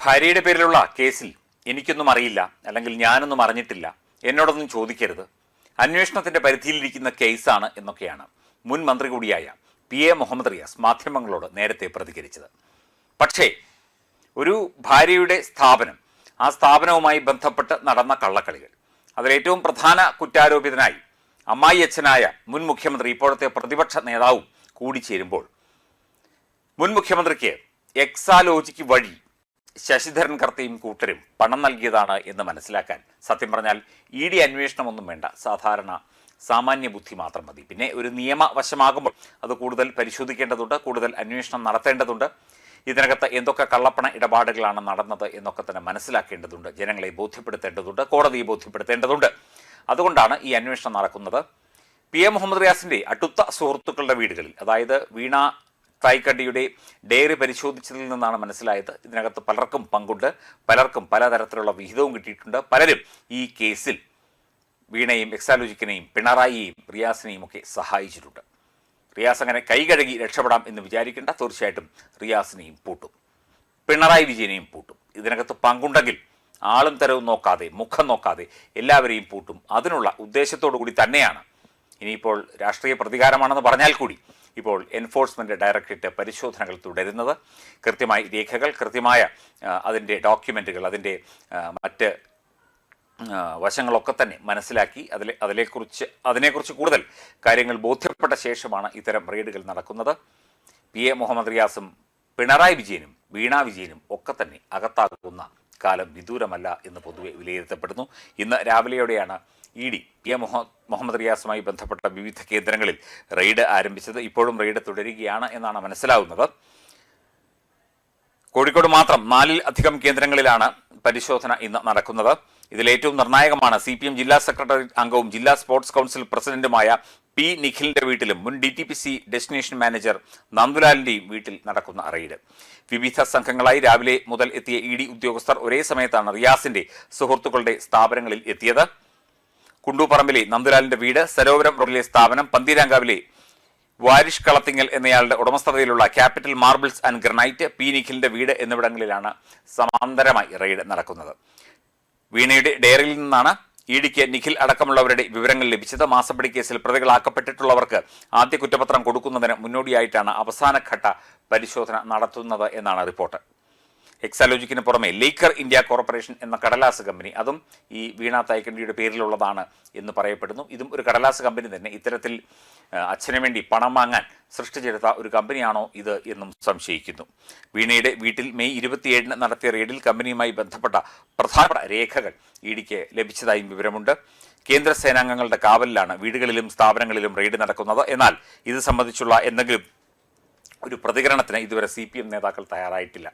ഭാര്യയുടെ പേരിലുള്ള കേസിൽ എനിക്കൊന്നും അറിയില്ല, അല്ലെങ്കിൽ ഞാനൊന്നും അറിഞ്ഞിട്ടില്ല, എന്നോടൊന്നും ചോദിക്കരുത്, അന്വേഷണത്തിന്റെ പരിധിയിലിരിക്കുന്ന കേസാണ് എന്നൊക്കെയാണ് മുൻ മന്ത്രി കൂടിയായ PA മുഹമ്മദ് റിയാസ് മാധ്യമങ്ങളോട് നേരത്തെ പ്രതികരിച്ചത്. പക്ഷേ ഒരു ഭാര്യയുടെ സ്ഥാപനം, ആ സ്ഥാപനവുമായി ബന്ധപ്പെട്ട് നടന്ന കള്ളക്കളികൾ, അതിലേറ്റവും പ്രധാന കുറ്റാരോപിതനായി അമ്മായി അച്ഛനായ മുൻ മുഖ്യമന്ത്രി, ഇപ്പോഴത്തെ പ്രതിപക്ഷ നേതാവും കൂടി ചേരുമ്പോൾ മുൻ മുഖ്യമന്ത്രിക്ക് എക്സാലോജിക്ക് വഴി ശശിധരൻ കർത്തയും കൂട്ടരും പണം നൽകിയതാണ് എന്ന് മനസ്സിലാക്കാൻ സത്യം പറഞ്ഞാൽ ED അന്വേഷണമൊന്നും വേണ്ട, സാമാന്യ ബുദ്ധി മാത്രം മതി. പിന്നെ ഒരു നിയമവശമാകുമ്പോൾ അത് കൂടുതൽ പരിശോധിക്കേണ്ടതുണ്ട്, കൂടുതൽ അന്വേഷണം നടത്തേണ്ടതുണ്ട്. ഇതിനകത്ത് എന്തൊക്കെ കള്ളപ്പണ ഇടപാടുകളാണ് നടന്നത് എന്നൊക്കെ തന്നെ മനസ്സിലാക്കേണ്ടതുണ്ട്, ജനങ്ങളെ ബോധ്യപ്പെടുത്തേണ്ടതുണ്ട്, കോടതിയെ ബോധ്യപ്പെടുത്തേണ്ടതുണ്ട്. അതുകൊണ്ടാണ് ഈ അന്വേഷണം നടക്കുന്നത്. PA മുഹമ്മദ് റിയാസിൻ്റെ അടുത്ത സുഹൃത്തുക്കളുടെ വീടുകളിൽ, അതായത് വീണ തായ്ക്കണ്ടിയുടെ ഡയറി പരിശോധിച്ചതിൽ നിന്നാണ് മനസ്സിലായത് ഇതിനകത്ത് പലർക്കും പങ്കുണ്ട്, പലർക്കും പലതരത്തിലുള്ള വിഹിതവും കിട്ടിയിട്ടുണ്ട്. പലരും ഈ കേസിൽ വീണയും എക്സാലോജിക്കിനെയും പിണറായിയെയും റിയാസിനെയും ഒക്കെ സഹായിച്ചിട്ടുണ്ട്. റിയാസ് അങ്ങനെ കൈകഴുകി രക്ഷപ്പെടാം എന്ന് വിചാരിക്കേണ്ട, തീർച്ചയായിട്ടും റിയാസിനെയും പൂട്ടും, പിണറായി വിജയനെയും പൂട്ടും. ഇതിനകത്ത് പങ്കുണ്ടെങ്കിൽ ആളും തരവും നോക്കാതെ, മുഖം നോക്കാതെ എല്ലാവരെയും പൂട്ടും. അതിനുള്ള ഉദ്ദേശത്തോടു കൂടി തന്നെയാണ് ഇനിയിപ്പോൾ രാഷ്ട്രീയ പ്രതികാരമാണെന്ന് പറഞ്ഞാൽ കൂടി ഇപ്പോൾ എൻഫോഴ്സ്മെൻറ്റ് ഡയറക്ടറേറ്റ് പരിശോധനകൾ തുടരുന്നത്. കൃത്യമായി രേഖകൾ, കൃത്യമായ അതിൻ്റെ ഡോക്യുമെൻറ്റുകൾ, മറ്റ് വശങ്ങളൊക്കെ തന്നെ മനസ്സിലാക്കി അതിനെക്കുറിച്ച് കൂടുതൽ കാര്യങ്ങൾ ബോധ്യപ്പെട്ട ശേഷമാണ് ഇത്തരം റെയ്ഡുകൾ നടക്കുന്നത്. PA മുഹമ്മദ് റിയാസും പിണറായി വിജയനും വീണ വിജയനും ഒക്കെ തന്നെ അകത്താകുന്ന കാലം വിദൂരമല്ല എന്ന് പൊതുവെ വിലയിരുത്തപ്പെടുന്നു. ഇന്ന് രാവിലെയോടെയാണ് ED PA മുഹമ്മദ് റിയാസുമായി ബന്ധപ്പെട്ട വിവിധ കേന്ദ്രങ്ങളിൽ റെയ്ഡ് ആരംഭിച്ചത്. ഇപ്പോഴും റെയ്ഡ് തുടരുകയാണ് എന്നാണ് മനസ്സിലാവുന്നത്. കോഴിക്കോട് മാത്രം 4-ൽ അധികം കേന്ദ്രങ്ങളിലാണ് പരിശോധന ഇന്ന് നടക്കുന്നത്. ഇതിലേറ്റവും നിർണായകമാണ് CPM ജില്ലാ സെക്രട്ടറി അംഗവും ജില്ലാ സ്പോർട്സ് കൗൺസിൽ പ്രസിഡന്റുമായ P. നിഖിലിന്റെ വീട്ടിലും മുൻ DTPC ഡെസ്റ്റിനേഷൻ മാനേജർ നന്ദുലാലിന്റെയും വീട്ടിൽ നടക്കുന്ന റെയ്ഡ്. വിവിധ സംഘങ്ങളായി രാവിലെ മുതൽ എത്തിയ ED ഉദ്യോഗസ്ഥർ ഒരേ സമയത്താണ് റിയാസിന്റെ സുഹൃത്തുക്കളുടെ സ്ഥാപനങ്ങളിൽ എത്തിയത്. കുണ്ടൂപ്പറമ്പിലെ നന്ദുലാലിന്റെ വീട്, സരോവരം റോഡിലെ സ്ഥാപനം, പന്തീരാങ്കാവിലെ വാരിഷ് കളത്തിങ്ങൽ എന്നയാളുടെ ഉടമസ്ഥതയിലുള്ള capital marbles and granite, P. നിഖിലിന്റെ വീട് എന്നിവിടങ്ങളിലാണ് സമാന്തരമായി റെയ്ഡ് നടക്കുന്നത്. വീണയുടെ ഡയറിയിൽ നിന്നാണ് EDക്ക് നിഖിൽ അടക്കമുള്ളവരുടെ വിവരങ്ങൾ ലഭിച്ചത്. മാസപ്പടി കേസിൽ പ്രതികളാക്കപ്പെട്ടിട്ടുള്ളവർക്ക് ആദ്യ കുറ്റപത്രം കൊടുക്കുന്നതിന് മുന്നോടിയായിട്ടാണ് അവസാനഘട്ട പരിശോധന നടത്തുന്നത് എന്നാണ് റിപ്പോർട്ട്. എക്സാലോജിക്കിന് പുറമെ ലേക്കർ ഇന്ത്യ കോർപ്പറേഷൻ എന്ന കടലാസ് കമ്പനി, അതും ഈ വീണ തായ്ക്കണ്ടിയുടെ പേരിലുള്ളതാണ് എന്ന് പറയപ്പെടുന്നു. ഇതും ഒരു കടലാസ് കമ്പനി തന്നെ. ഇത്തരത്തിൽ അച്ഛന് വേണ്ടി പണം വാങ്ങാൻ സൃഷ്ടിച്ചെടുത്ത ഒരു കമ്പനിയാണോ ഇത് എന്നും സംശയിക്കുന്നു. വീണയുടെ വീട്ടിൽ മെയ് 27-ന് നടത്തിയ റെയ്ഡിൽ കമ്പനിയുമായി ബന്ധപ്പെട്ട പ്രധാനപ്പെട്ട രേഖകൾ EDക്ക് ലഭിച്ചതായും വിവരമുണ്ട്. കേന്ദ്ര സേനാംഗങ്ങളുടെ കാവലിലാണ് വീടുകളിലും സ്ഥാപനങ്ങളിലും റെയ്ഡ് നടക്കുന്നത്. എന്നാൽ ഇത് സംബന്ധിച്ചുള്ള എന്തെങ്കിലും ഒരു പ്രതികരണത്തിന് ഇതുവരെ CPM നേതാക്കൾ തയ്യാറായിട്ടില്ല.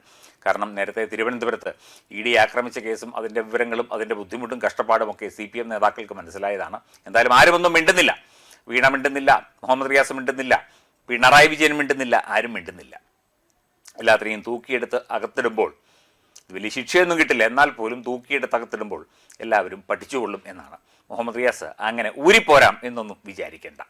കാരണം നേരത്തെ തിരുവനന്തപുരത്ത് ED ആക്രമിച്ച കേസും അതിൻ്റെ വിവരങ്ങളും അതിൻ്റെ ബുദ്ധിമുട്ടും കഷ്ടപ്പാടുമൊക്കെ CPM നേതാക്കൾക്ക് മനസ്സിലായതാണ്. എന്തായാലും ആരുമൊന്നും മിണ്ടുന്നില്ല. വീണ മിണ്ടുന്നില്ല, മുഹമ്മദ് റിയാസ് മിണ്ടുന്നില്ല, പിണറായി വിജയൻ മിണ്ടുന്നില്ല, ആരും മിണ്ടുന്നില്ല. എല്ലാത്തിനെയും തൂക്കിയെടുത്ത് അകത്തിടുമ്പോൾ വലിയ ശിക്ഷയൊന്നും കിട്ടില്ല, എന്നാൽ പോലും തൂക്കിയെടുത്ത് അകത്തിടുമ്പോൾ എല്ലാവരും പഠിച്ചുകൊള്ളും എന്നാണ്. മുഹമ്മദ് റിയാസ് അങ്ങനെ ഊരിപ്പോരാം എന്നൊന്നും വിചാരിക്കേണ്ട.